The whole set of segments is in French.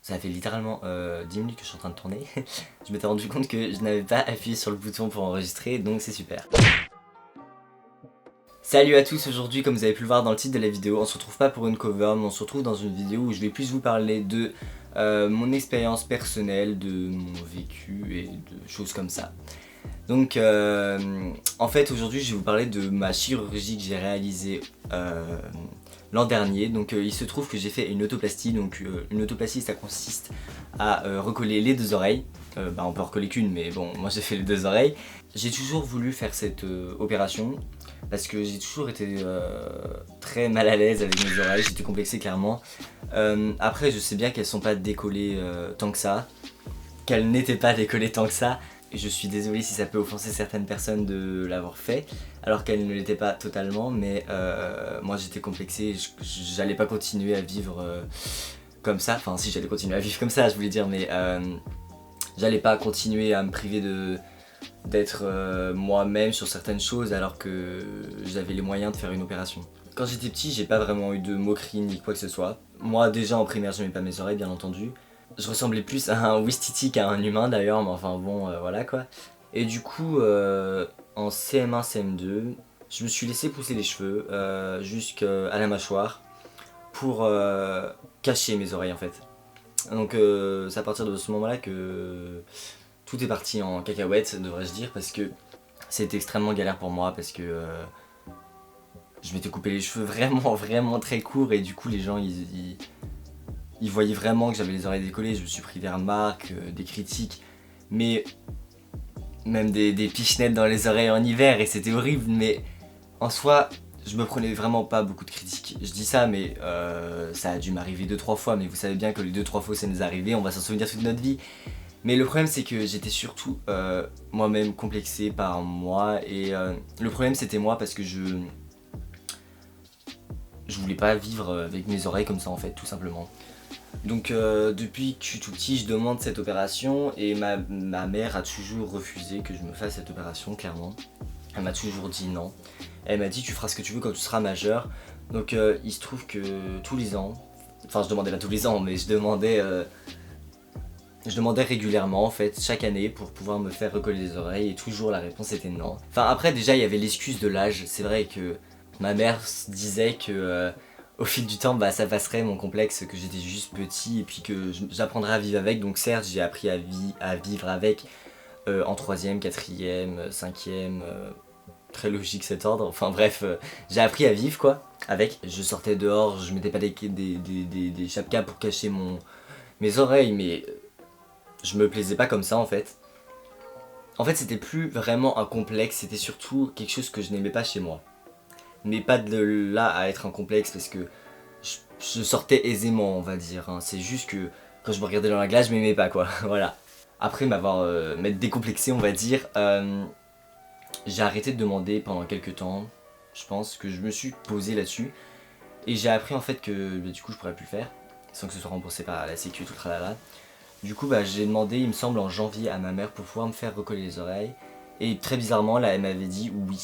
Ça fait littéralement 10 minutes que je suis en train de tourner. Je m'étais rendu compte que je n'avais pas appuyé sur le bouton pour enregistrer, donc c'est super. Salut à tous, aujourd'hui comme vous avez pu le voir dans le titre de la vidéo, on se retrouve pas pour une cover, mais on se retrouve dans une vidéo où je vais plus vous parler de mon expérience personnelle, de mon vécu et de choses comme ça. Donc en fait aujourd'hui je vais vous parler de ma chirurgie que j'ai réalisée l'an dernier. Donc il se trouve que j'ai fait une autoplastie. Donc une autoplastie, ça consiste à recoller les deux oreilles. On peut en recoller qu'une, mais bon, moi j'ai fait les deux oreilles. J'ai toujours voulu faire cette opération parce que j'ai toujours été très mal à l'aise avec mes oreilles, j'étais complexé clairement. Après je sais bien qu'elles sont pas décollées tant que ça, qu'elles n'étaient pas décollées tant que ça. Je suis désolé si ça peut offenser certaines personnes de l'avoir fait, alors qu'elles ne l'étaient pas totalement, mais moi j'étais complexé, j'allais pas continuer à vivre comme ça, enfin si j'allais continuer à vivre comme ça je voulais dire, mais j'allais pas continuer à me priver d'être moi-même sur certaines choses alors que j'avais les moyens de faire une opération. Quand j'étais petit, j'ai pas vraiment eu de moquerie ni quoi que ce soit. Moi déjà en primaire j'aimais pas mes oreilles bien entendu. Je ressemblais plus à un Ouistiti qu'à un humain d'ailleurs, mais enfin bon, voilà quoi. Et du coup, en CM1, CM2, je me suis laissé pousser les cheveux jusqu'à la mâchoire pour cacher mes oreilles en fait. Donc c'est à partir de ce moment-là que tout est parti en cacahuète, devrais-je dire, parce que c'était extrêmement galère pour moi, parce que je m'étais coupé les cheveux vraiment très courts et du coup les gens ils voyaient vraiment que j'avais les oreilles décollées. Je me suis pris des remarques, des critiques, mais même des pichenettes dans les oreilles en hiver et c'était horrible. Mais en soi, je me prenais vraiment pas beaucoup de critiques. Je dis ça, mais ça a dû m'arriver 2-3 fois, mais vous savez bien que les 2-3 fois ça nous est arrivé, on va s'en souvenir toute notre vie. Mais le problème c'est que j'étais surtout moi-même complexé par moi et le problème c'était moi parce que je voulais pas vivre avec mes oreilles comme ça en fait, tout simplement. Donc depuis que je suis tout petit, je demande cette opération et ma mère a toujours refusé que je me fasse cette opération, clairement. Elle m'a toujours dit non. Elle m'a dit tu feras ce que tu veux quand tu seras majeur. Donc il se trouve que tous les ans, enfin je demandais pas tous les ans, mais je demandais régulièrement en fait, chaque année pour pouvoir me faire recoller les oreilles et toujours la réponse était non. Enfin après déjà il y avait l'excuse de l'âge, c'est vrai que ma mère disait que au fil du temps ça passerait mon complexe, que j'étais juste petit et puis que j'apprendrais à vivre avec. Donc certes j'ai appris à vivre avec en 3ème, 4ème, 5ème, très logique cet ordre, enfin bref, j'ai appris à vivre quoi avec. Je sortais dehors, je mettais pas des chapkas pour cacher mes oreilles, mais je me plaisais pas comme ça en fait. En fait c'était plus vraiment un complexe, c'était surtout quelque chose que je n'aimais pas chez moi. Mais pas de là à être un complexe parce que je sortais aisément on va dire, hein. C'est juste que quand je me regardais dans la glace je m'aimais pas quoi, voilà. Après m'être décomplexé on va dire, j'ai arrêté de demander pendant quelques temps, je pense que je me suis posé là-dessus. Et j'ai appris en fait que du coup je pourrais plus le faire, sans que ce soit remboursé par la sécu, tout le tralala. Du coup j'ai demandé il me semble en janvier à ma mère pour pouvoir me faire recoller les oreilles. Et très bizarrement là elle m'avait dit oui.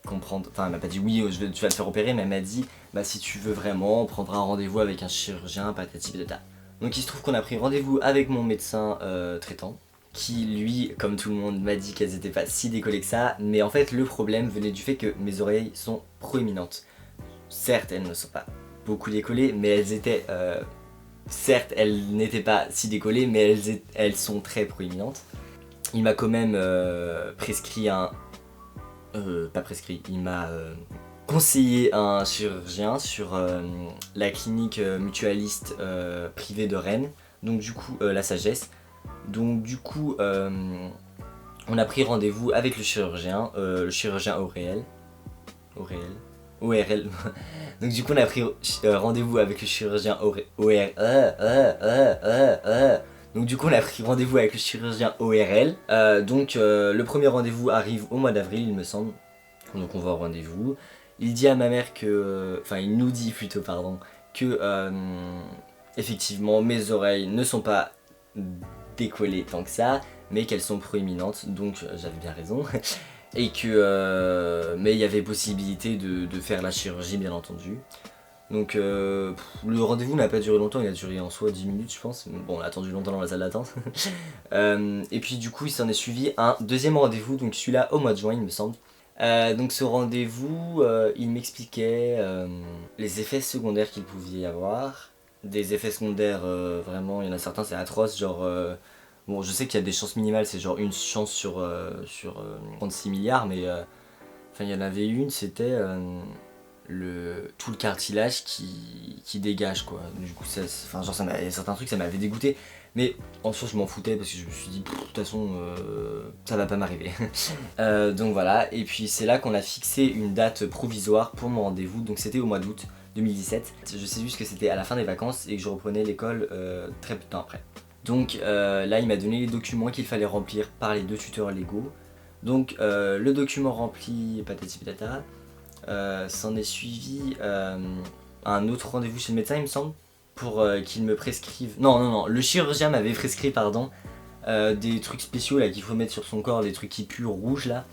Enfin elle m'a pas dit oui tu vas te faire opérer, mais elle m'a dit bah si tu veux vraiment on prendra un rendez-vous avec un chirurgien patati patata. Donc il se trouve qu'on a pris rendez-vous avec mon médecin traitant, qui lui comme tout le monde m'a dit qu'elles étaient pas si décollées que ça. Mais en fait le problème venait du fait que mes oreilles sont proéminentes. Certes elles ne sont pas beaucoup décollées, mais elles étaient certes elles n'étaient pas si décollées, mais elles sont très proéminentes. Il m'a quand même prescrit un pas prescrit, il m'a conseillé un chirurgien sur la clinique mutualiste privée de Rennes, donc du coup la Sagesse. Donc du coup on a pris rendez-vous avec le chirurgien ORL. ORL. Donc du coup on a pris rendez-vous avec le chirurgien Donc du coup on a pris rendez-vous avec le chirurgien ORL. Le premier rendez-vous arrive au mois d'avril il me semble. Donc on va au rendez-vous. Il dit à ma mère que... Enfin il nous dit plutôt pardon, que effectivement mes oreilles ne sont pas décollées tant que ça, mais qu'elles sont proéminentes, donc j'avais bien raison. Et que mais il y avait possibilité de faire la chirurgie bien entendu. Donc le rendez-vous n'a pas duré longtemps, il a duré en soi 10 minutes je pense. Bon, on a attendu longtemps dans la salle d'attente. Et puis du coup il s'en est suivi un deuxième rendez-vous, donc celui-là au mois de juin il me semble. Donc ce rendez-vous, il m'expliquait les effets secondaires qu'il pouvait y avoir. Des effets secondaires, vraiment, il y en a certains c'est atroce, genre... bon, je sais qu'il y a des chances minimales, c'est genre une chance sur 36 milliards, mais... Enfin, il y en avait une, c'était tout le cartilage qui dégage, quoi. Du coup, enfin, genre, il y a certains trucs, ça m'avait dégoûté. Mais en soi, je m'en foutais parce que je me suis dit, de toute façon, ça va pas m'arriver. Donc voilà, et puis c'est là qu'on a fixé une date provisoire pour mon rendez-vous. Donc c'était au mois d'août 2017. Je sais juste que c'était à la fin des vacances et que je reprenais l'école très peu de temps après. Donc là, il m'a donné les documents qu'il fallait remplir par les 2 tuteurs légaux. Donc le document rempli, patati patata, s'en est suivi un autre rendez-vous chez le médecin il me semble, pour qu'il me prescrive... Non, le chirurgien m'avait prescrit, pardon, des trucs spéciaux là qu'il faut mettre sur son corps, des trucs qui puent rouge là.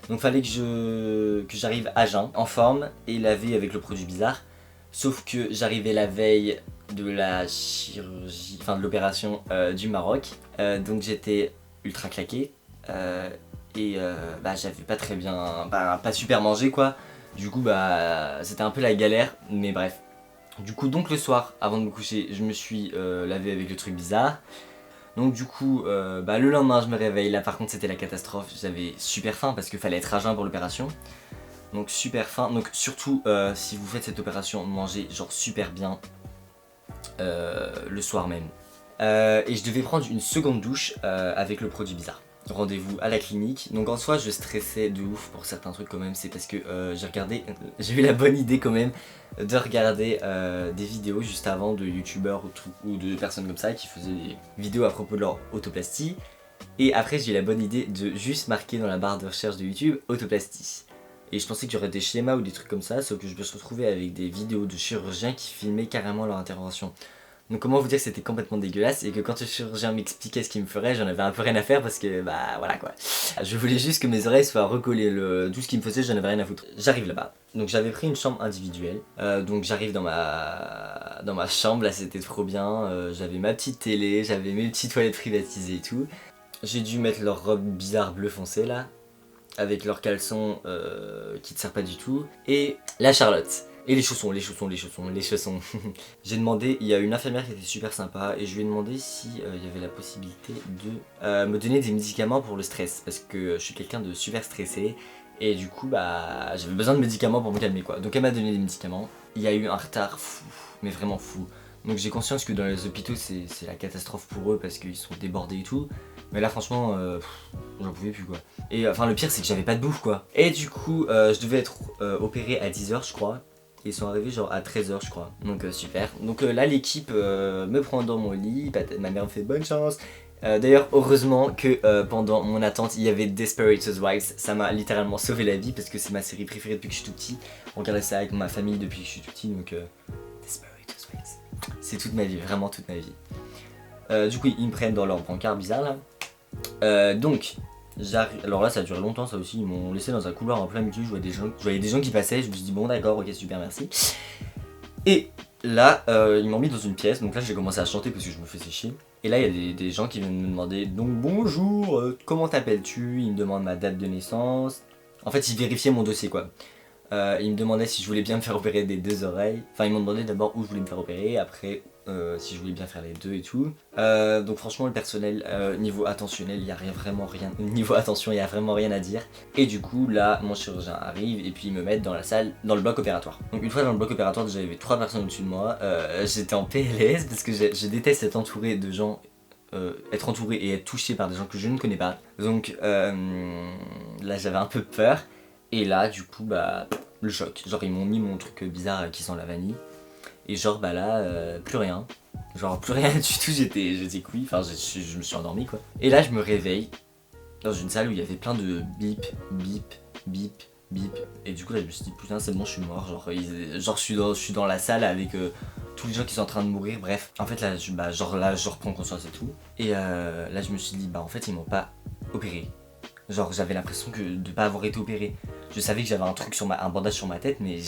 Donc fallait que j'arrive à jeun, en forme, et lavé avec le produit bizarre. Sauf que j'arrivais la veille de la chirurgie, enfin de l'opération du Maroc. Donc j'étais ultra claqué. Et j'avais pas très bien, pas super mangé quoi. Du coup c'était un peu la galère, mais bref. Du coup donc le soir, avant de me coucher, je me suis lavé avec le truc bizarre. Donc du coup, le lendemain je me réveille, là par contre c'était la catastrophe, j'avais super faim parce qu'il fallait être à jeun pour l'opération. Donc super faim, donc surtout si vous faites cette opération, mangez genre super bien le soir même. Et je devais prendre une seconde douche avec le produit bizarre. Rendez-vous à la clinique. Donc en soi je stressais de ouf pour certains trucs quand même, c'est parce que j'ai eu la bonne idée quand même de regarder des vidéos juste avant de youtubeurs ou de personnes comme ça qui faisaient des vidéos à propos de leur autoplastie. Et après j'ai eu la bonne idée de juste marquer dans la barre de recherche de YouTube autoplastie. Et je pensais qu'il y aurait des schémas ou des trucs comme ça, sauf que je me suis retrouvé avec des vidéos de chirurgiens qui filmaient carrément leur intervention. Donc comment vous dire que c'était complètement dégueulasse et que quand le chirurgien m'expliquait ce qu'il me ferait, j'en avais un peu rien à faire parce que voilà quoi. Je voulais juste que mes oreilles soient recollées, tout ce qu'il me faisait j'en avais rien à foutre. J'arrive là-bas, donc j'avais pris une chambre individuelle, donc j'arrive dans ma chambre, là c'était trop bien, j'avais ma petite télé, j'avais mes petites toilettes privatisées et tout. J'ai dû mettre leur robe bizarre bleu foncé là, avec leurs caleçons qui ne servent pas du tout, et la Charlotte. Et les chaussons. J'ai demandé, il y a une infirmière qui était super sympa et je lui ai demandé si il y avait la possibilité de me donner des médicaments pour le stress parce que je suis quelqu'un de super stressé et du coup j'avais besoin de médicaments pour me calmer quoi. Donc elle m'a donné des médicaments. Il y a eu un retard fou, mais vraiment fou. Donc j'ai conscience que dans les hôpitaux c'est la catastrophe pour eux parce qu'ils sont débordés et tout. Mais là franchement j'en pouvais plus quoi. Et enfin le pire c'est que j'avais pas de bouffe quoi. Et du coup je devais être opéré à 10h je crois. Ils sont arrivés genre à 13h je crois, donc super. Donc là l'équipe me prend dans mon lit, ma mère me fait bonne chance. D'ailleurs heureusement que pendant mon attente il y avait Desperate Housewives, ça m'a littéralement sauvé la vie parce que c'est ma série préférée depuis que je suis tout petit. On regardait ça avec ma famille depuis que je suis tout petit, donc Desperate Housewives, c'est toute ma vie, vraiment toute ma vie. Du coup ils me prennent dans leur brancard bizarre là. Donc j'arrive, alors là ça a duré longtemps ça aussi, ils m'ont laissé dans un couloir en plein milieu, je voyais des gens qui passaient, je me suis dit bon d'accord, ok super merci. Et là ils m'ont mis dans une pièce, donc là j'ai commencé à chanter parce que je me faisais chier. Et là il y a des gens qui viennent me demander, donc bonjour, comment t'appelles-tu? Ils me demandent ma date de naissance. En fait ils vérifiaient mon dossier quoi. Ils me demandaient si je voulais bien me faire opérer des 2 oreilles. Enfin ils m'ont demandé d'abord où je voulais me faire opérer, après si je voulais bien faire les 2 et tout. Donc franchement le personnel niveau attentionnel, il y a vraiment rien. Niveau attention, il y a vraiment rien à dire. Et du coup là mon chirurgien arrive et puis ils me mettent dans la salle, dans le bloc opératoire. Donc une fois dans le bloc opératoire, déjà il y avait 3 personnes au-dessus de moi. J'étais en PLS parce que je déteste être entouré de gens. Être entouré et être touché par des gens que je ne connais pas. Donc là j'avais un peu peur. Et là du coup le choc. Genre ils m'ont mis mon truc bizarre qui sent la vanille. Et genre là plus rien. Genre plus rien du tout, j'étais couille, enfin je me suis endormi quoi. Et là je me réveille dans une salle où il y avait plein de bip, bip, bip, bip. Et du coup là je me suis dit putain c'est bon je suis mort. Genre je suis dans la salle avec tous les gens qui sont en train de mourir, bref. En fait là je reprends conscience et tout. Et là je me suis dit en fait ils m'ont pas opéré. Genre j'avais l'impression de pas avoir été opéré. Je savais que j'avais un bandage sur ma tête mais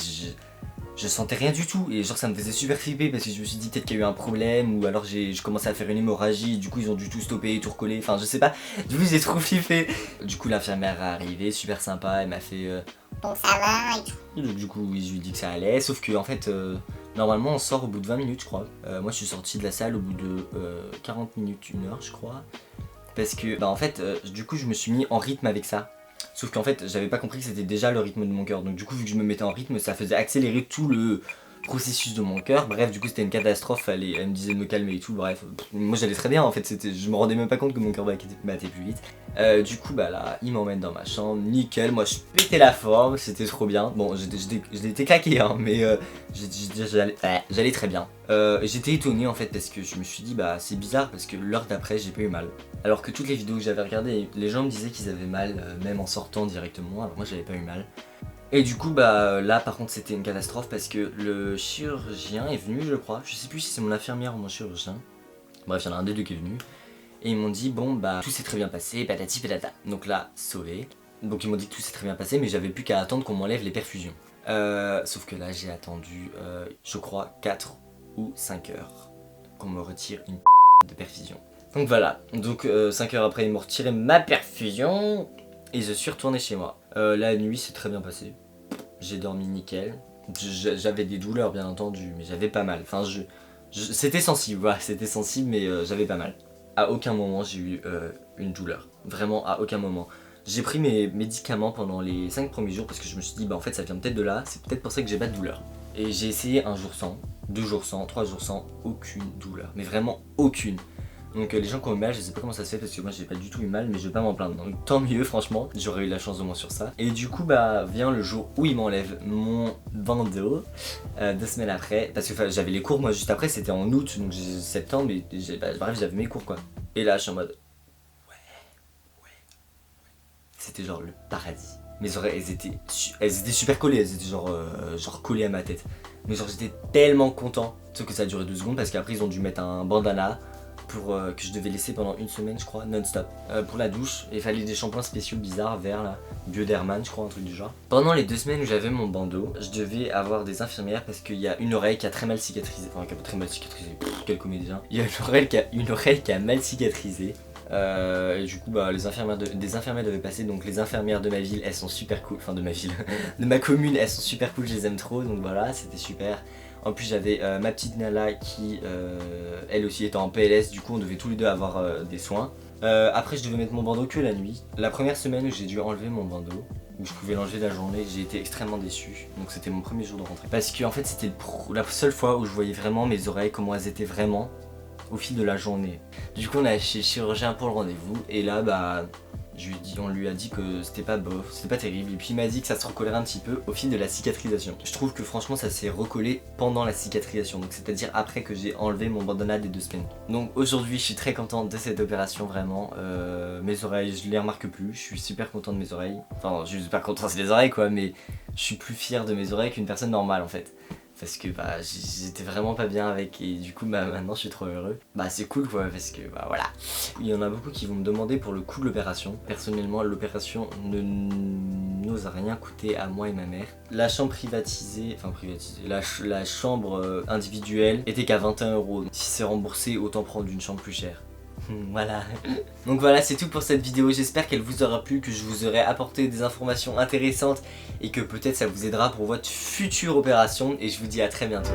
je sentais rien du tout et genre ça me faisait super flipper parce que je me suis dit peut-être qu'il y a eu un problème ou alors j'ai commencé à faire une hémorragie, du coup ils ont dû tout stopper et tout recoller, enfin je sais pas, du coup j'ai trop flippé. Du coup l'infirmière est arrivée, super sympa, elle m'a fait donc ça va et tout. du coup oui, je lui ai dit que ça allait, sauf que en fait normalement on sort au bout de 20 minutes je crois. Moi je suis sorti de la salle au bout de 40 minutes, 1 heure je crois. Parce que bah en fait du coup je me suis mis en rythme avec ça. Sauf qu'en fait j'avais pas compris que c'était déjà le rythme de mon cœur. Donc du coup vu que je me mettais en rythme ça faisait accélérer tout le processus de mon cœur. Bref du coup c'était une catastrophe, elle me disait de me calmer et tout. Bref moi j'allais très bien en fait, je me rendais même pas compte que mon cœur battait plus vite. Du coup bah là il m'emmène dans ma chambre, nickel, moi je pétais la forme, c'était trop bien. Bon j'étais claqué hein, mais j'allais très bien. J'étais étonné en fait parce que je me suis dit bah c'est bizarre parce que l'heure d'après j'ai pas eu mal. Alors que toutes les vidéos que j'avais regardées, les gens me disaient qu'ils avaient mal même en sortant directement, alors moi j'avais pas eu mal. Et du coup bah là par contre c'était une catastrophe parce que le chirurgien est venu je crois, je sais plus si c'est mon infirmière ou mon chirurgien. Bref il y en a un des deux qui est venu. Et ils m'ont dit bon bah tout s'est très bien passé, patati patata. Donc là sauvé. Donc ils m'ont dit que tout s'est très bien passé mais j'avais plus qu'à attendre qu'on m'enlève les perfusions. Sauf que là j'ai attendu je crois 4 ou 5 heures qu'on me retire une de perfusion. Donc voilà, donc 5 heures après ils m'ont retiré ma perfusion et je suis retourné chez moi. La nuit s'est très bien passée, j'ai dormi nickel, j'avais des douleurs bien entendu mais j'avais pas mal, enfin c'était sensible, voilà, c'était sensible mais j'avais pas mal. À aucun moment j'ai eu une douleur, vraiment à aucun moment. J'ai pris mes médicaments pendant les 5 premiers jours parce que je me suis dit bah en fait ça vient peut-être de là, c'est peut-être pour ça que j'ai pas de douleur. Et j'ai essayé un jour sans, 2 jours sans, 3 jours sans, aucune douleur, mais vraiment aucune. Donc les gens qui ont eu mal, je sais pas comment ça se fait parce que moi j'ai pas du tout eu mal mais je vais pas m'en plaindre. Donc tant mieux franchement, j'aurais eu la chance de moins sur ça. Et du coup bah vient le jour où ils m'enlèvent mon bandeau, 2 semaines après. Parce que j'avais les cours moi juste après, c'était en août, donc septembre et bref j'avais mes cours quoi. Et là je suis en mode c'était genre le paradis. Mes oreilles elles étaient super collées, elles étaient genre collées à ma tête. Mais genre j'étais tellement content. Sauf que ça a duré 2 secondes parce qu'après ils ont dû mettre un bandana pour que je devais laisser pendant 1 semaine je crois, non-stop. Pour la douche, il fallait des shampoings spéciaux bizarres, verts là, Bioderman je crois, un truc du genre. Pendant les 2 semaines où j'avais mon bandeau, je devais avoir des infirmières parce qu'il y a une oreille qui a très mal cicatrisé, enfin qui a pas très mal cicatrisé, quelle comédie hein. Il y a une oreille qui a mal cicatrisé. Et du coup bah des infirmières devaient passer, donc les infirmières de ma ville elles sont super cool, enfin de ma ville, de ma commune elles sont super cool, je les aime trop donc voilà c'était super. En plus j'avais ma petite Nala qui elle aussi était en PLS, du coup on devait tous les deux avoir des soins. Après je devais mettre mon bandeau que la nuit. La première semaine où j'ai dû enlever mon bandeau, où je pouvais l'enlever la journée, j'ai été extrêmement déçu. Donc c'était mon premier jour de rentrée. Parce que en fait c'était la seule fois où je voyais vraiment mes oreilles, comment elles étaient vraiment au fil de la journée. Du coup on a chez le chirurgien pour le rendez-vous et là bah on lui a dit que c'était pas bof, c'était pas terrible et puis il m'a dit que ça se recollerait un petit peu au fil de la cicatrisation. Je trouve que franchement ça s'est recollé pendant la cicatrisation, donc c'est à dire après que j'ai enlevé mon bandana des 2 semaines. Donc aujourd'hui je suis très contente de cette opération vraiment, mes oreilles je les remarque plus, je suis super content de mes oreilles, enfin je suis super content c'est les oreilles quoi mais je suis plus fier de mes oreilles qu'une personne normale en fait. Parce que bah j'étais vraiment pas bien avec et du coup bah maintenant je suis trop heureux. Bah c'est cool quoi parce que bah voilà. Il y en a beaucoup qui vont me demander pour le coût de l'opération. Personnellement l'opération ne nous a rien coûté à moi et ma mère. La chambre privatisée, la chambre individuelle était qu'à 21 €. Si c'est remboursé autant prendre une chambre plus chère. Voilà. Donc voilà c'est tout pour cette vidéo, j'espère qu'elle vous aura plu, que je vous aurai apporté des informations intéressantes et que peut-être ça vous aidera pour votre future opération et je vous dis à très bientôt.